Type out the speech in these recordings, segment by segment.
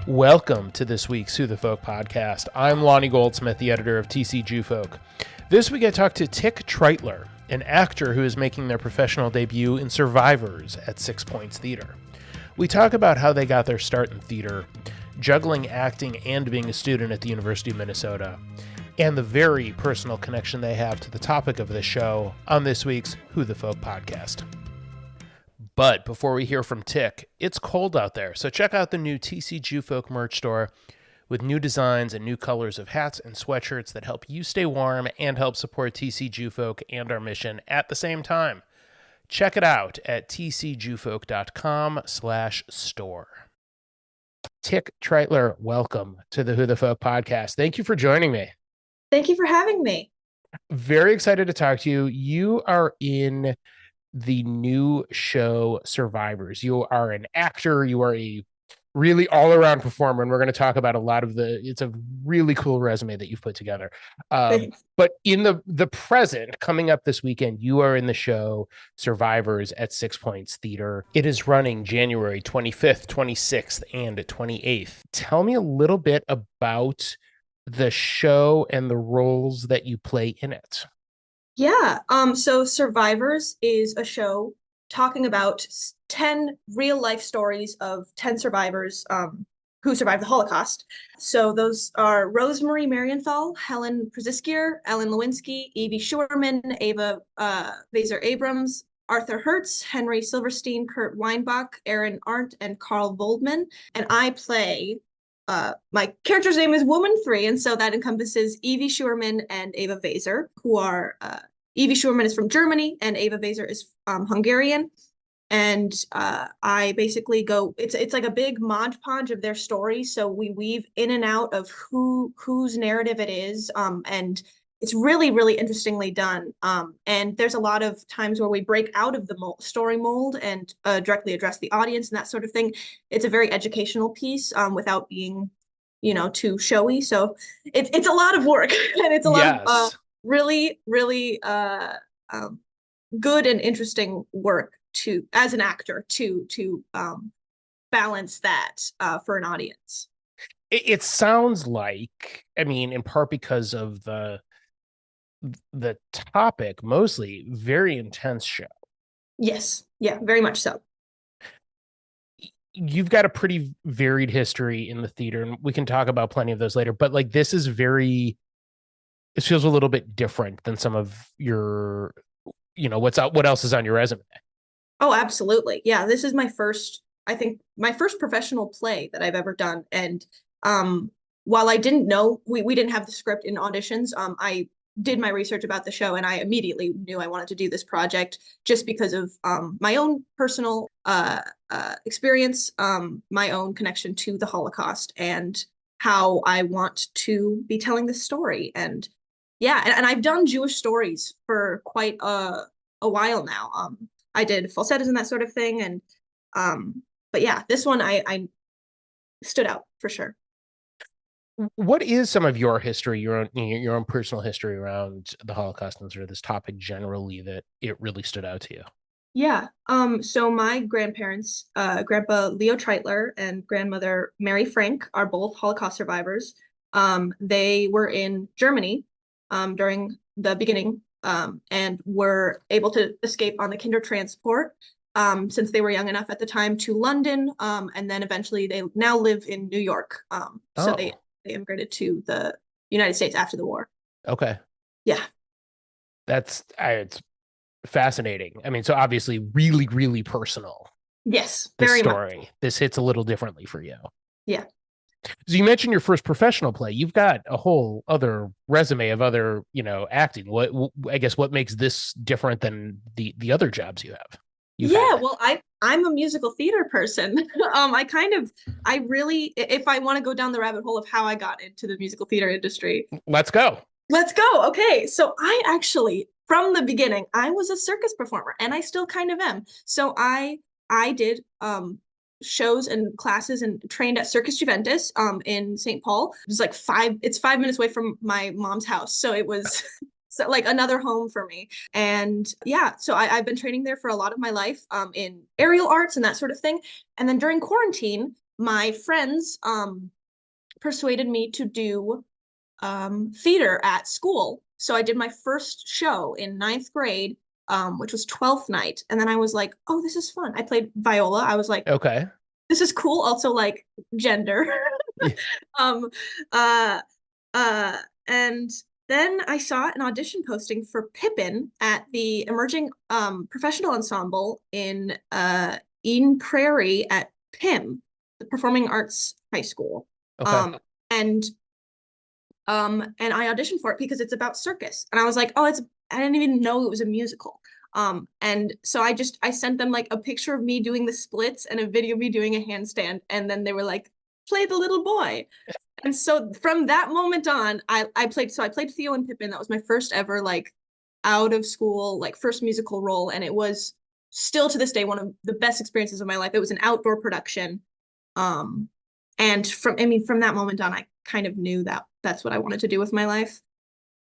Welcome to this week's Who the Folk podcast. I'm Lonnie Goldsmith, the editor of TC Jewfolk. This week I talked to Tic Treitler, an actor who is making their professional debut in Survivors at 6 Points Theater. We talk about how they got their start in theater, juggling acting and being a student at the University of Minnesota, and the very personal connection they have to the topic of this show on this week's Who the Folk podcast. But before we hear from Tic, it's cold out there, so check out the new TC Jewfolk merch store with new designs and new colors of hats and sweatshirts that help you stay warm and help support TC Jewfolk and our mission at the same time. Check it out at tcjewfolk.com/store. Tic Treitler, welcome to the Who the Folk podcast. Thank you for joining me. Thank you for having me. Very excited to talk to you. You are in the new show Survivors. You are an actor. You are a really all-around performer, and we're going to talk about a lot of it's a really cool resume that you've put together. But in the present, coming up this weekend, you are in the show Survivors at 6 Points Theater. It is running January 25th, 26th, and 28th. Tell me a little bit about the show and the roles that you play in it. Yeah. So Survivors is a show talking about 10 real life stories of 10 survivors who survived the Holocaust. So those are Rosemary Marienthal, Helen Prziskier, Ellen Lewinsky, Evie Schuerman, Ava Vaser Abrams, Arthur Hertz, Henry Silverstein, Kurt Weinbach, Aaron Arndt, and Carl Voldman. And I play my character's name is Woman 3, and so that encompasses Evie Schuerman and Ava Vaser, who are Evie Schuerman is from Germany and Ava Vaser is Hungarian. And I basically go, it's like a big Mod Podge of their stories. So we weave in and out of whose narrative it is. And it's really, really interestingly done. And there's a lot of times where we break out of the story mold and directly address the audience and that sort of thing. It's a very educational piece without being, too showy. So it's a lot of work and it's a lot of really, really good and interesting work as an actor to balance that for an audience. It sounds like, in part because of the topic, mostly very intense show. Yes. Yeah, very much so. You've got a pretty varied history in the theater, and we can talk about plenty of those later, but like this is it feels a little bit different than some of your, what else is on your resume? Oh, absolutely. Yeah, this is my first professional play that I've ever done. And while I didn't know, we didn't have the script in auditions, I did my research about the show and I immediately knew I wanted to do this project just because of my own personal experience, my own connection to the Holocaust and how I want to be telling this story. And yeah, and I've done Jewish stories for quite a while now. I did falsettos and that sort of thing. And but yeah, this one I stood out for sure. What is some of your history, your own personal history around the Holocaust and sort of this topic generally that it really stood out to you? Yeah. So my grandparents, Grandpa Leo Treitler and grandmother Mary Frank, are both Holocaust survivors. They were in Germany during the beginning and were able to escape on the Kindertransport since they were young enough at the time to London. And then eventually they now live in New York. So they immigrated to the United States after the war. Okay. Yeah. It's fascinating. So obviously really, really personal. Yes, very story. Much. This hits a little differently for you. Yeah. So you mentioned your first professional play. You've got a whole other resume of other, acting. What makes this different than the other jobs you have? Well, I'm a musical theater person. I really, if I want to go down the rabbit hole of how I got into the musical theater industry. Let's go. Okay. So I actually, from the beginning, I was a circus performer and I still kind of am. So I did shows and classes and trained at Circus Juventus in St. Paul. It was like 5 minutes away from my mom's house. So it was so like another home for me. And yeah, so I've been training there for a lot of my life in aerial arts and that sort of thing. And then during quarantine, my friends persuaded me to do theater at school. So I did my first show in ninth grade, which was 12th night. And then I was like, oh, this is fun. I played viola. I was like, Okay. this is cool. Also, like gender. Yeah. um, uh, uh, and then I saw an audition posting for Pippin at the emerging professional ensemble in Eden Prairie at PIM, the Performing Arts High School. Okay. Um, and and I auditioned for it because it's about circus. And I was like, oh, I didn't even know it was a musical. And so I sent them like a picture of me doing the splits and a video of me doing a handstand. And then they were like, play the little boy. And so from that moment on, I played Theo and Pippin. That was my first ever like out of school, like first musical role. And it was still to this day one of the best experiences of my life. It was an outdoor production. Um, and from that moment on, I kind of knew that that's what I wanted to do with my life.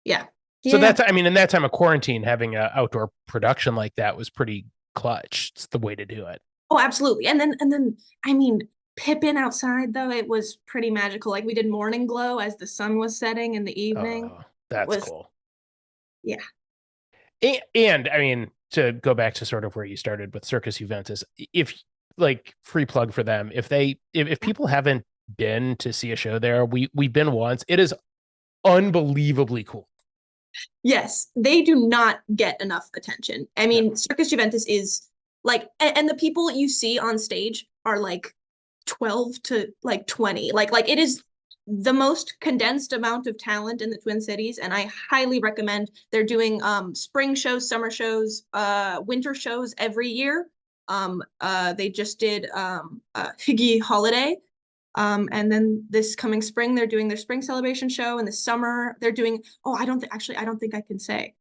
Yeah. So Yeah. I mean, in that time of quarantine, having an outdoor production like that was pretty clutch. It's the way to do it. Oh, absolutely. And then I mean, Pippin outside though, it was pretty magical. Like we did morning glow as the sun was setting in the evening. Oh, It that's was, cool. yeah. And I mean, to go back to sort of where you started with Circus Juventus, if like free plug for them, if people haven't been to see a show there, we've been once. It is unbelievably cool. Yes, they do not get enough attention. I No. mean, Circus Juventus is like, and the people you see on stage are like 12 to like 20. Like it is the most condensed amount of talent in the Twin Cities, and I highly recommend. They're doing spring shows, summer shows, winter shows every year. They just did Higgy Holiday. And then this coming spring, they're doing their spring celebration show. And this summer, they're doing, oh, I don't think I can say,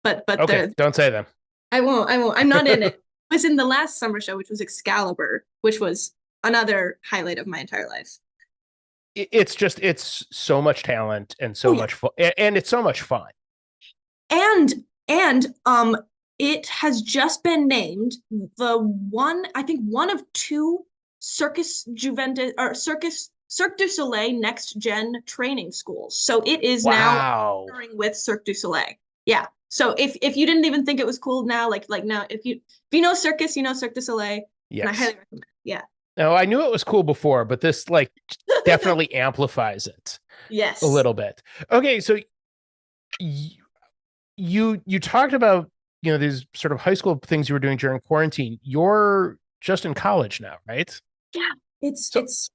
but Okay, they're, don't say them. I won't, I'm not in it. I was in the last summer show, which was Excalibur, which was another highlight of my entire life. It's so much talent and Oh so yeah. much fun, and it's so much fun. And it has just been named the one, I think one of two Circus Juventus or Cirque du Soleil next gen training schools. So it is now Wow. partnering with Cirque du Soleil. Yeah. So if you didn't even think it was cool now, like now if you know circus, you know Cirque du Soleil, and I highly Yes. recommend. Yeah. No, I knew it was cool before, but this like definitely amplifies it a Yes. little bit. Okay, so you talked about these sort of high school things you were doing during quarantine. You're just in college now, right? Yeah. So It's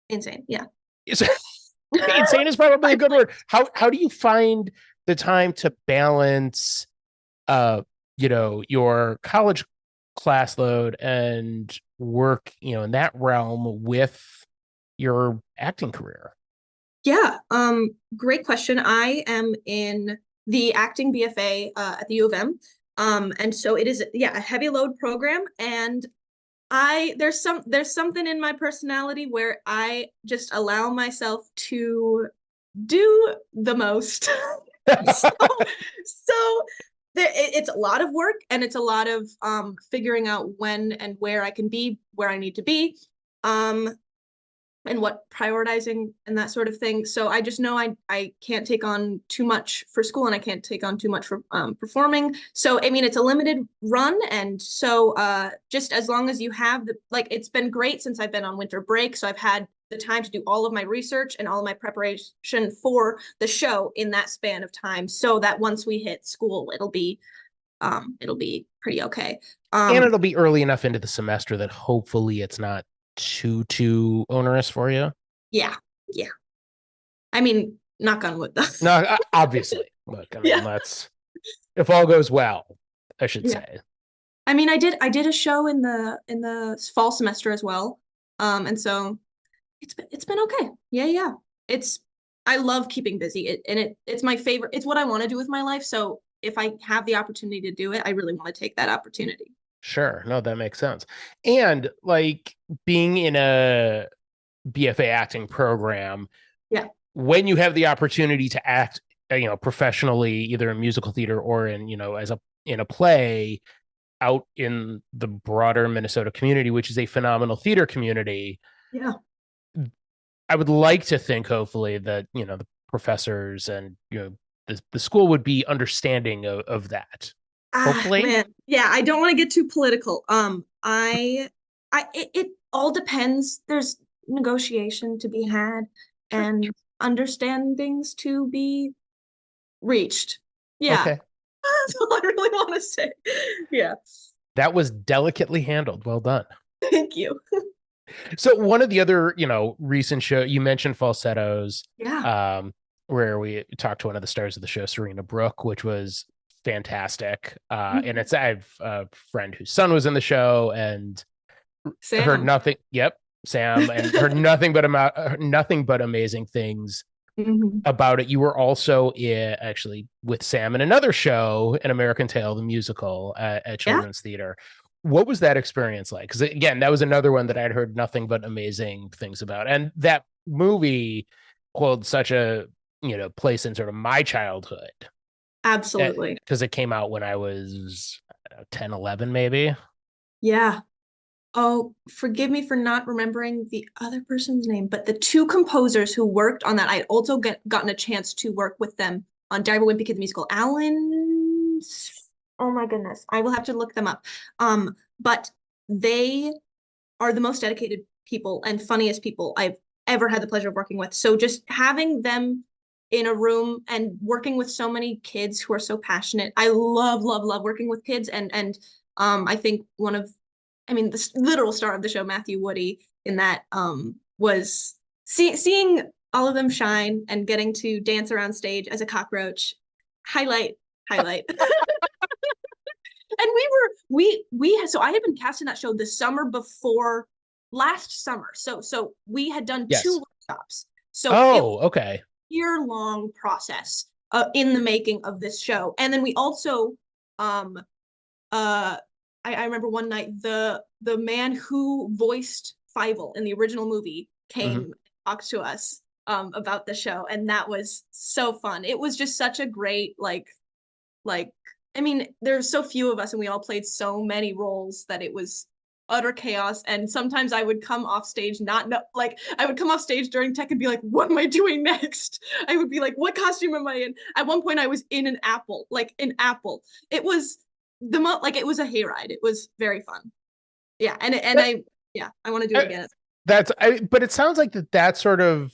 insane. Yeah. is insane is probably a good word. How do you find the time to balance your college class load and work, in that realm with your acting career? Yeah, great question. I am in the acting BFA at the U of M. And so it is, yeah, a heavy load program. And there's something in my personality where I just allow myself to do the most. So, so it's a lot of work and it's a lot of figuring out when and where I can be, where I need to be. Um, and what prioritizing and that sort of thing. So I just know I can't take on too much for school and I can't take on too much for performing. So I mean it's a limited run, and so just as long as you have the like, it's been great since I've been on winter break. So I've had the time to do all of my research and all of my preparation for the show in that span of time, so that once we hit school, it'll be pretty okay. And it'll be early enough into the semester that hopefully it's not too onerous for you. Yeah, yeah. I mean, knock on wood though. No, obviously. Look, I mean, Yeah. let's if all goes well, I should Yeah. say. I mean, I did a show in the fall semester as well. And so it's been okay. Yeah, yeah. It's I love keeping busy. It's my favorite. It's what I want to do with my life. So if I have the opportunity to do it, I really want to take that opportunity. Sure. No, that makes sense. And like being in a BFA acting program, Yeah. when you have the opportunity to act, professionally, either in musical theater or as in a play out in the broader Minnesota community, which is a phenomenal theater community, Yeah. I would like to think, hopefully, that the professors and the school would be understanding of that. Ah, Hopefully. man. Yeah, I don't want to get too political. It all depends. There's negotiation to be had Sure. and understandings to be reached. Yeah, Okay. that's all I really want to say. Yeah, That was delicately handled. Well done. thank you. So one of the other, recent show you mentioned falsettos, Yeah. um, where we talked to one of the stars of the show, Serena Brooke, which was fantastic. And Mhm. I have a friend whose son was in the show and heard Sam. nothing. Yep, Sam, and heard nothing but amazing things Mhm. about it. You were also actually with Sam in another show, An American Tale, the musical at Yeah. Children's Theater. What was that experience like? Because again, that was another one that I'd heard nothing but amazing things about, and that movie hold such a place in sort of my childhood Absolutely. because it came out when I was 10, 11 maybe. Yeah. Oh, forgive me for not remembering the other person's name, but the two composers who worked on that, I also gotten a chance to work with them on Diary of a Wimpy Kid the musical. Oh my goodness, I will have to look them up. But they are the most dedicated people and funniest people I've ever had the pleasure of working with. So just having them in a room and working with so many kids who are so passionate. I love, love, love working with kids and I think the literal star of the show, Matthew Woody, in that was seeing all of them shine and getting to dance around stage as a cockroach. Highlight, highlight. And so I had been cast in that show the summer before last summer. So we had done two Yes. workshops. So it was Oh, okay. a year-long process in the making of this show. And then we also um uh I remember one night the man who voiced Fievel in the original movie came Hmm. and talked to us about the show, and that was so fun. It was just such a great like there's so few of us and we all played so many roles that it was utter chaos. And sometimes I would come off stage not know, like I would come off stage during tech and be like, what am I doing next? I would be like, what costume am I in? At one point I was in an apple, like an apple. It was it was a hayride. It was very fun. Yeah, I want to do it again. But it sounds like that sort of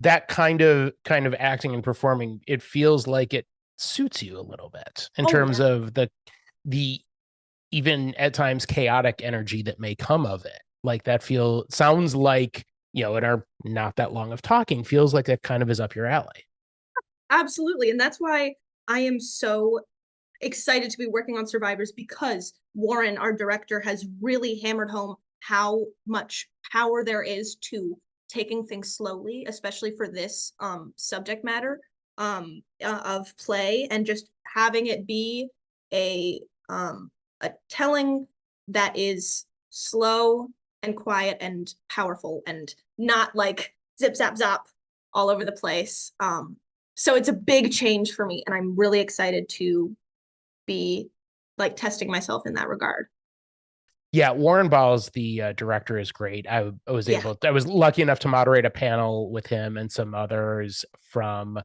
that kind of acting and performing, it feels like it suits you a little bit in Oh terms yeah. of the even at times chaotic energy that may come of it. Like that sounds like, in our not that long of talking, feels like that kind of is up your alley. Absolutely. And that's why I am so excited to be working on Survivors, because Warren, our director, has really hammered home how much power there is to taking things slowly, especially for this subject matter of play, and just having it be a a telling that is slow and quiet and powerful and not like zip zap zap all over the place. So it's a big change for me, and I'm really excited to be like testing myself in that regard. Yeah, Warren Ball's the director is great. Yeah. I was lucky enough to moderate a panel with him and some others from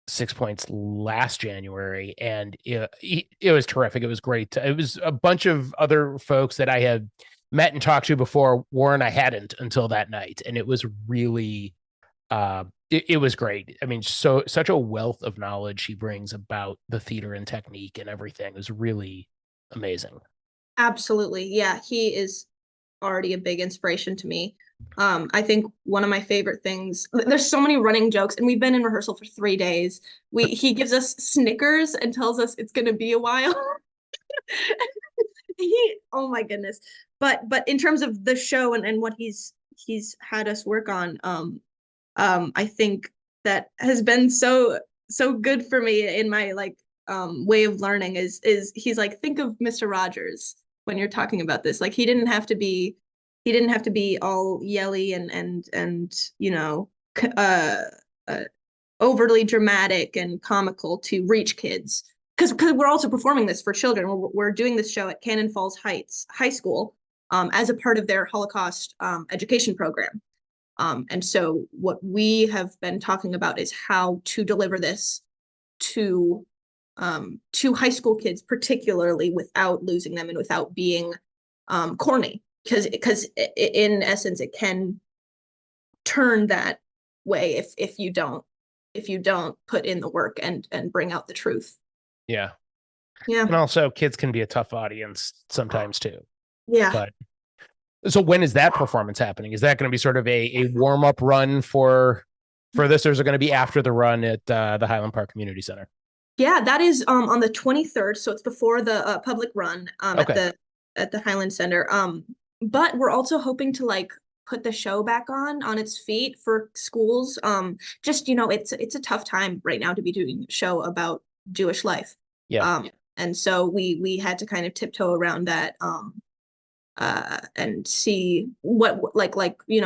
Six Points last January, and it was terrific. It was great. It was a bunch of other folks that I had met and talked to before. Warren, I hadn't until that night, and it was really, it was great. I mean, such a wealth of knowledge he brings about the theater and technique and everything. It was really amazing. Absolutely. Yeah, he is already a big inspiration to me. I think one of my favorite things, there's so many running jokes, and we've been in rehearsal for 3 days. He gives us Snickers and tells us it's gonna be a while. Oh my goodness. But in terms of the show and what he's had us work on, I think that has been so good for me in my way of learning is he's like, think of Mr. Rogers when you're talking about this. Like he didn't have to be all yelly and uh, uh overly dramatic and comical to reach kids. Because we're also performing this for children. We're doing this show at Cannon Falls Heights High School as a part of their Holocaust education program. And so what we have been talking about is how to deliver this to high school kids, particularly without losing them and without being corny, because in essence it can turn that way if you don't put in the work and bring out the truth. Yeah. Yeah. And also kids can be a tough audience sometimes too. Yeah. But so when is that performance happening? Is that going to be sort of a warm-up run for this, or is it going to be after the run at the Highland Park Community Center? Yeah, that is on the 23rd, so it's before the public run Okay. at the Highland Center. But we're also hoping to like put the show back on its feet for schools. Just it's a tough time right now to be doing a show about Jewish life. Yeah. And so we had to kind of tiptoe around that and see what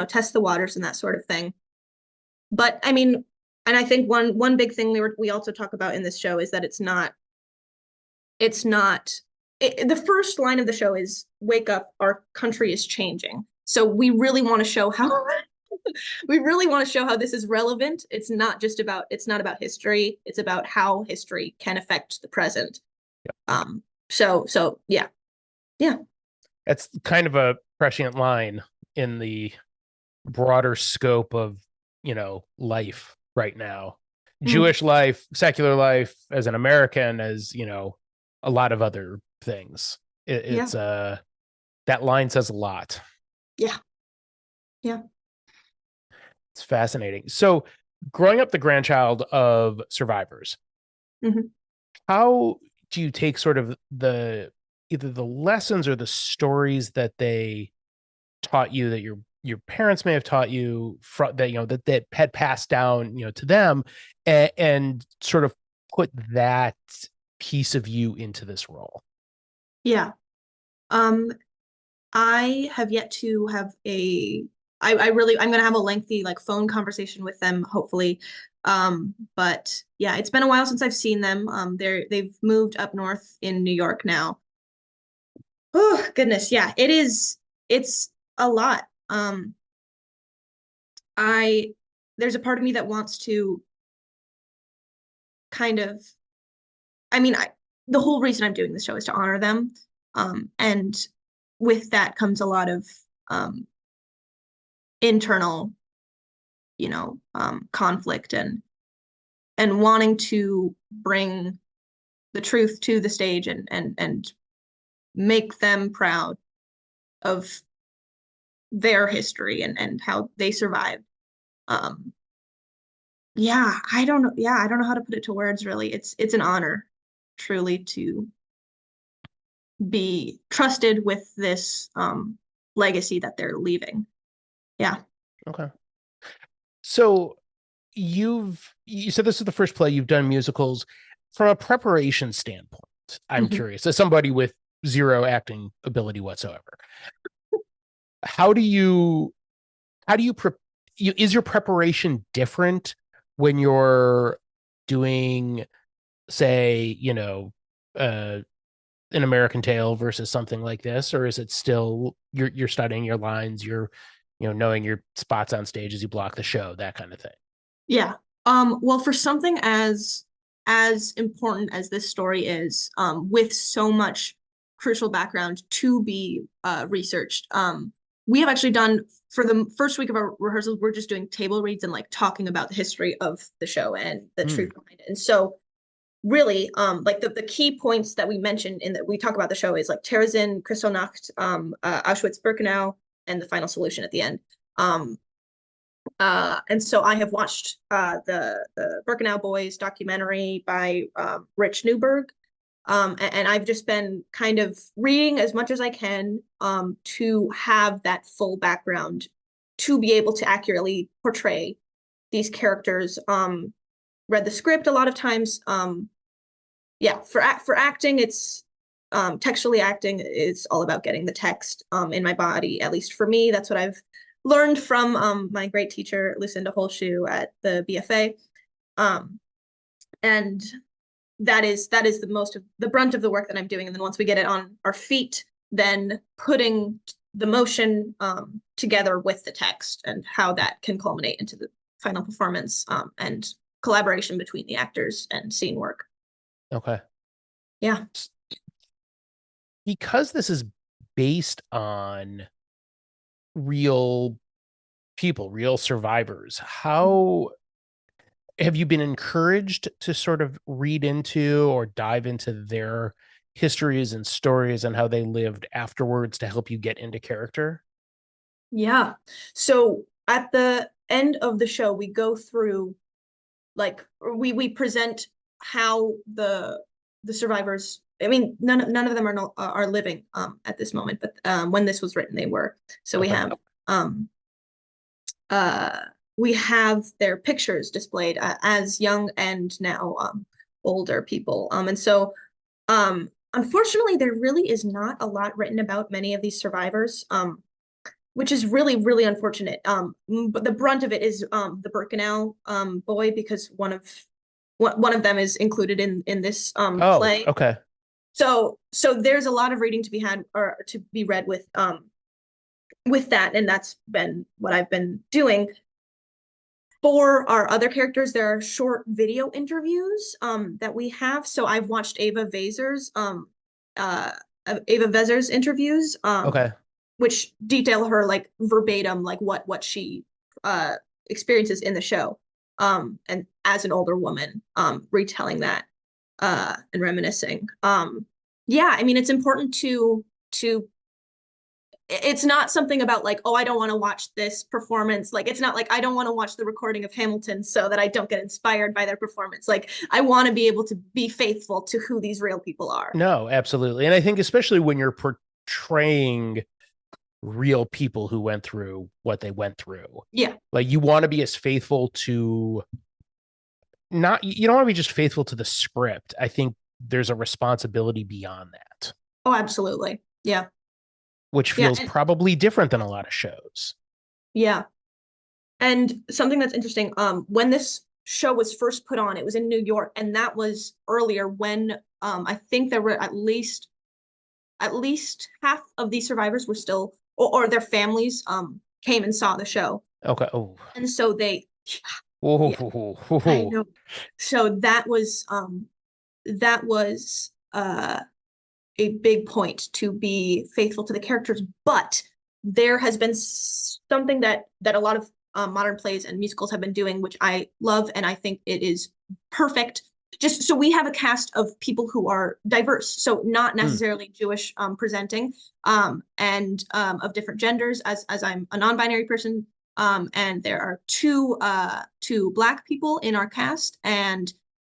test the waters and that sort of thing. But I mean, and I think one big thing we also talk about in this show is that the first line of the show is wake up, our country is changing. So we really want to show how this is relevant. It's not about history, it's about how history can affect the present. Yeah. So yeah. That's kind of a prescient line in the broader scope of, life right now. Jewish life, secular life, as an American, as, a lot of other things. It's that line says a lot. Yeah. Yeah. It's fascinating. So growing up the grandchild of survivors, how do you take sort of either the lessons or the stories that they taught you, that your parents may have taught you that had passed down, to them, and sort of put that piece of you into this role? Yeah. I have yet to have I'm going to have a lengthy like phone conversation with them, hopefully. But yeah, it's been a while since I've seen them. They've moved up north in New York now. Oh, goodness. Yeah, it's a lot. There's a part of me that wants to kind of, the whole reason I'm doing this show is to honor them. And with that comes a lot of internal, conflict and wanting to bring the truth to the stage and make them proud of their history and how they survived. I don't know. Yeah, I don't know how to put it to words, really. It's an honor, truly, to be trusted with this legacy that they're leaving. Yeah. Okay. So you said this is the first play you've done musicals. From a preparation standpoint, I'm curious, as somebody with zero acting ability whatsoever, is your preparation different when you're doing, say, an American Tale versus something like this, or is it still you're studying your lines, you're knowing your spots on stage as you block the show, that kind of thing? Yeah. Well, for something as important as this story is, with so much crucial background to be researched, we have actually done, for the first week of our rehearsals, we're just doing table reads and like talking about the history of the show and the truth behind it. And so really, like the key points that we mentioned in that we talk about the show is like Terezin, Kristallnacht, Auschwitz, Birkenau, and the final solution at the end. And so I have watched the Birkenau Boys documentary by Rich Newberg. And I've just been kind of reading as much as I can to have that full background to be able to accurately portray these characters. Read the script a lot of times. For acting, it's textually acting is all about getting the text in my body. At least for me, that's what I've learned from my great teacher, Lucinda Holshoe at the BFA. And that is the brunt of the work that I'm doing. And then once we get it on our feet, then putting the motion together with the text and how that can culminate into the final performance and collaboration between the actors and scene work. Okay. Yeah. Because this is based on real people, real survivors, how have you been encouraged to sort of read into or dive into their histories and stories and how they lived afterwards to help you get into character? Yeah. So at the end of the show, we go through like we present how the survivors. I mean, none of them are living at this moment, but when this was written, they were. So Okay. um uh we have their pictures displayed as young and now older people. And so unfortunately, there really is not a lot written about many of these survivors. Which is really, really unfortunate. But the brunt of it is the Birkenau boy, because one of them is included in this Oh, play. okay. So there's a lot of reading to be had or to be read with that, and that's been what I've been doing. For our other characters, there are short video interviews that we have. So I've watched uh Ava Vezer's interviews. Okay. Which detail her like verbatim, like what she uh experiences in the show. And as an older woman, retelling that and reminiscing. Yeah, I mean it's important to it's not something about like, oh, I don't want to watch this performance. Like it's not like I don't want to watch the recording of Hamilton so that I don't get inspired by their performance. Like I want to be able to be faithful to who these real people are. No, absolutely. And I think especially when you're portraying real people who went through what they went through. Yeah. Like you want to be as faithful to not you don't want to be just faithful to the script. I think there's a responsibility beyond that, Oh, absolutely. Yeah. which Yeah. feels And probably different than a lot of shows. yeah. And something that's interesting, when this show was first put on, it was in New York, and that was earlier when I think there were at least half of these survivors were still or their families came and saw the show. Okay. Oh. And so they yeah, I Oh. know. So that was a big point to be faithful to the characters, but there has been something that a lot of modern plays and musicals have been doing, which I love, and I think it is perfect. Just so we have a cast of people who are diverse, so not Mm. necessarily Jewish presenting, and of different genders. As I'm a non-binary person, and there are two Black people in our cast, and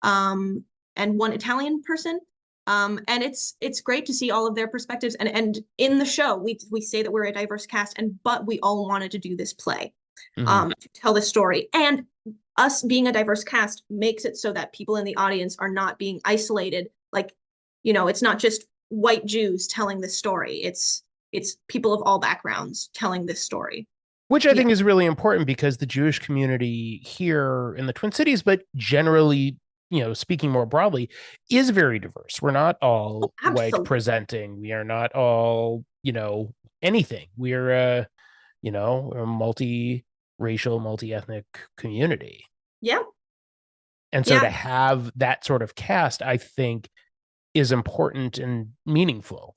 one Italian person. And it's great to see all of their perspectives. And in the show, we say that we're a diverse cast, but we all wanted to do this play, Mm-hmm. to tell this story. And us being a diverse cast makes it so that people in the audience are not being isolated. Like, it's not just white Jews telling this story. It's people of all backgrounds telling this story. Which I Yeah. think is really important because the Jewish community here in the Twin Cities, but generally, speaking more broadly, is very diverse. We're not all white Absolutely. presenting. We are not all, anything. We're a multi-racial, multi-ethnic community. Yeah. And so Yeah. to have that sort of cast, I think, is important and meaningful.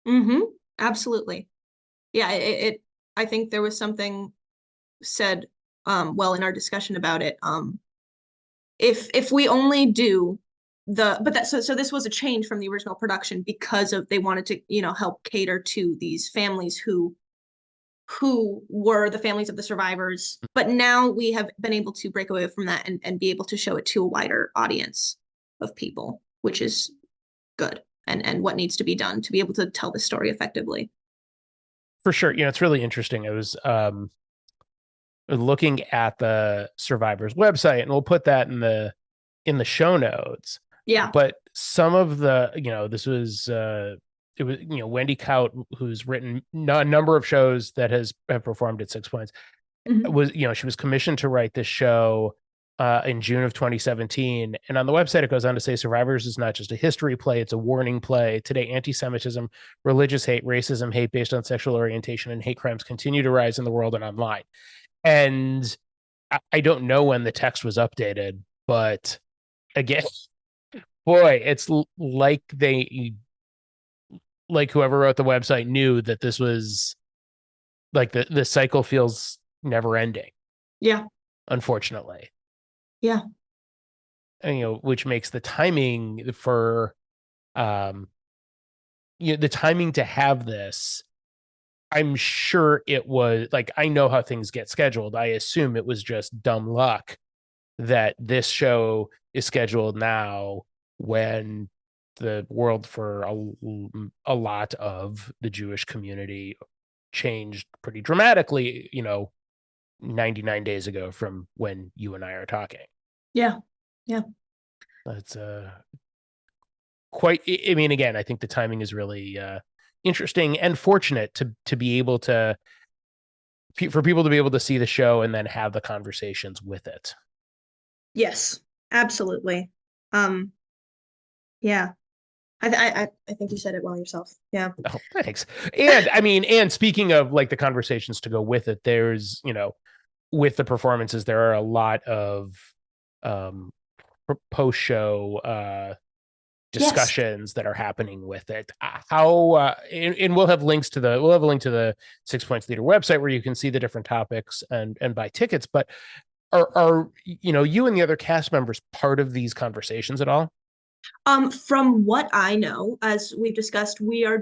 Mm-hmm. Absolutely. Yeah. I think there was something said well in our discussion about it. If we only do but that so this was a change from the original production because of they wanted to help cater to these families who were the families of the survivors, but now we have been able to break away from that and be able to show it to a wider audience of people, which is good, and what needs to be done to be able to tell the story effectively. For sure. It's really interesting. I was looking at the survivors website, and we'll put that in the show notes. Yeah. But some of the, this was it was, Wendy Kaut, who's written a number of shows that have performed at Six Points, Mhm. was, she was commissioned to write this show, in June of 2017. And on the website, it goes on to say Survivors is not just a history play, it's a warning play. Today, anti Semitism, religious hate, racism, hate based on sexual orientation, and hate crimes continue to rise in the world and online. And I don't know when the text was updated, but again, boy, it's like like whoever wrote the website knew that this was like the cycle feels never ending. Yeah. Unfortunately. Yeah. And, which makes the timing for the timing to have this, I'm sure it was like, I know how things get scheduled. I assume it was just dumb luck that this show is scheduled now when the world for a lot of the Jewish community changed pretty dramatically, 99 days ago from when you and I are talking. Yeah. Yeah. That's quite, I mean, again, I think the timing is really interesting and fortunate to be able to, for people to be able to see the show and then have the conversations with it. Yes, absolutely. Yeah. I think you said it well yourself. Yeah. Oh, thanks. And I mean, and speaking of like the conversations to go with it, there's, with the performances, there are a lot of um post show discussions that are happening with it. How and we'll have a link to the 6 Points Theater website where you can see the different topics and buy tickets. But are you and the other cast members part of these conversations at all? From what I know, as we've discussed, we are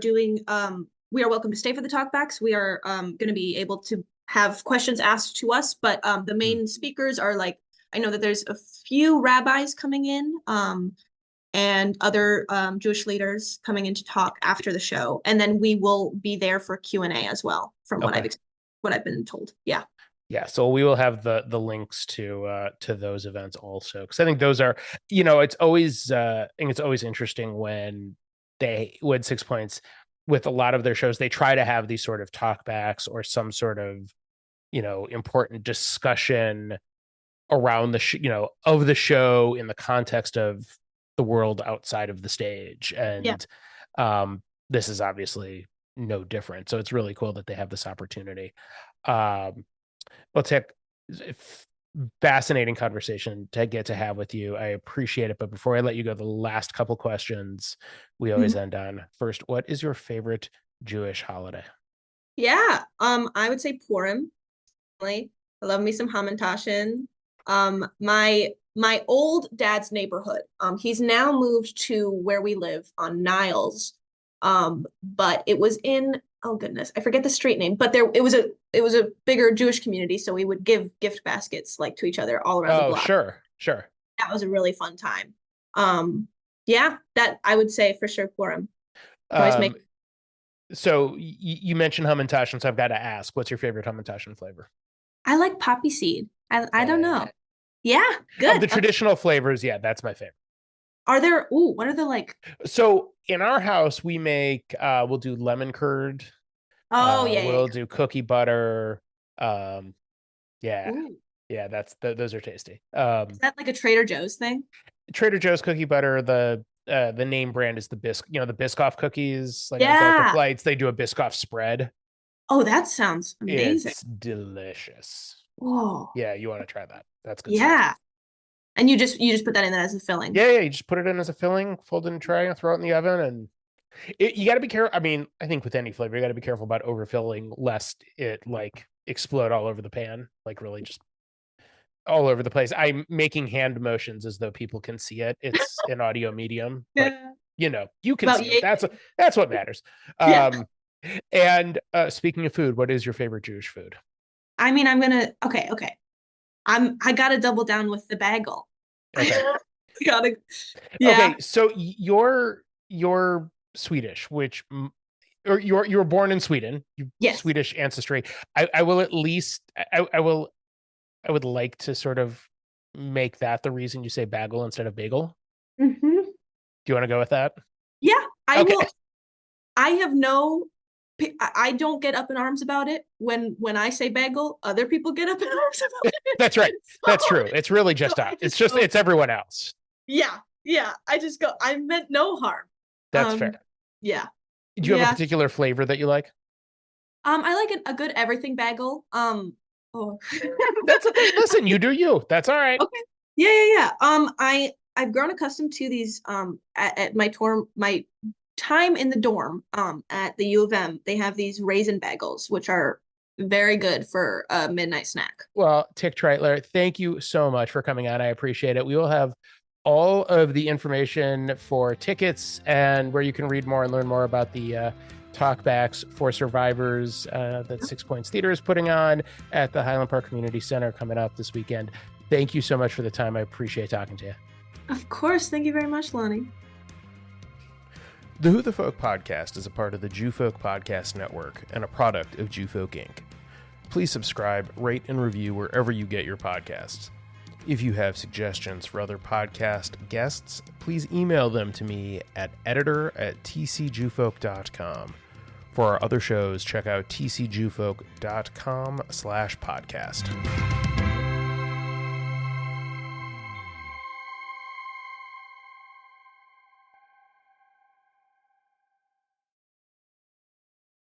welcome to stay for the talkbacks. We are going to be able to have questions asked to us, but the main speakers are like, I know that there's a few rabbis coming in, and other Jewish leaders coming in to talk after the show, and then we will be there for Q&A as well, from what I've been told. Yeah. Yeah, so we will have the links to those events also, because I think those are, it's always I think it's always interesting when 6 Points, with a lot of their shows, they try to have these sort of talkbacks or some sort of important discussion around of the show in the context of the world outside of the stage, and this is obviously no different. So it's really cool that they have this opportunity. Well, Tic, fascinating conversation to get to have with you. I appreciate it. But before I let you go, the last couple questions we always end on. First, what is your favorite Jewish holiday? Yeah, I would say Purim. I love me some Hamantashen. My old dad's neighborhood. He's now moved to where we live on Niles. But it was in, oh goodness, I forget the street name, but it was a bigger Jewish community, so we would give gift baskets like to each other all around the block. Sure. That was a really fun time. Yeah, that I would say for sure Purim. So you mentioned Hamantashen, so I've got to ask, what's your favorite Hamantashen flavor? I like poppy seed. I don't know. Yeah, good. Of the traditional flavors, yeah, that's my favorite. Are there, what are the like? So in our house, we make, we'll do lemon curd. We'll do cookie butter. Yeah. Ooh. Yeah, those are tasty. Is that like a Trader Joe's thing? Trader Joe's cookie butter, the name brand is the the Biscoff cookies, like Delta Flights, they do a Biscoff spread. Oh, that sounds amazing. It's delicious. Oh. Yeah, you want to try that. That's good. Yeah. Stuff. And you just put that in as a filling. Yeah, you just put it in as a filling, fold it in a tray, and throw it in the oven. And you got to be careful. I mean, I think with any flavor, you got to be careful about overfilling, lest it like explode all over the pan, like really just all over the place. I'm making hand motions as though people can see it. It's an audio medium, but you can see it. That's what matters. And speaking of food, what is your favorite Jewish food? I mean, okay. I gotta double down with the bagel. Okay. Okay, so you're Swedish, or you were born in Sweden. Yes. Swedish ancestry. I will at least I would like to sort of make that the reason you say bagel instead of bagel. Mm-hmm. Do you want to go with that? Yeah, I will. I have no I don't get up in arms about it. When I say bagel, other people get up in arms about it. That's right. That's So- true. It's really just so us. It's everyone else. Yeah. I just go, I meant no harm. That's fair. Yeah. Do you have a Yeah. particular flavor that you like? I like a good everything bagel. Oh. That's okay. Listen, you do you. That's all right. Okay. Yeah. I've grown accustomed to these at my time in the dorm at the U of M. They have these raisin bagels, which are very good for a midnight snack. Well, Tic Treitler, thank you so much for coming on. I appreciate it. We will have all of the information for tickets and where you can read more and learn more about the talkbacks for survivors that Six Points Theater is putting on at the Highland Park Community Center coming up this weekend. Thank you so much for the time. I appreciate talking to you. Of course. Thank you very much, Lonnie. The Who the Folk podcast is a part of the Jew Folk Podcast Network and a product of Jew Folk Inc. Please subscribe, rate, and review wherever you get your podcasts. If you have suggestions for other podcast guests, please email them to me at editor@tcjewfolk.com. For our other shows, check out tcjewfolk.com/podcast.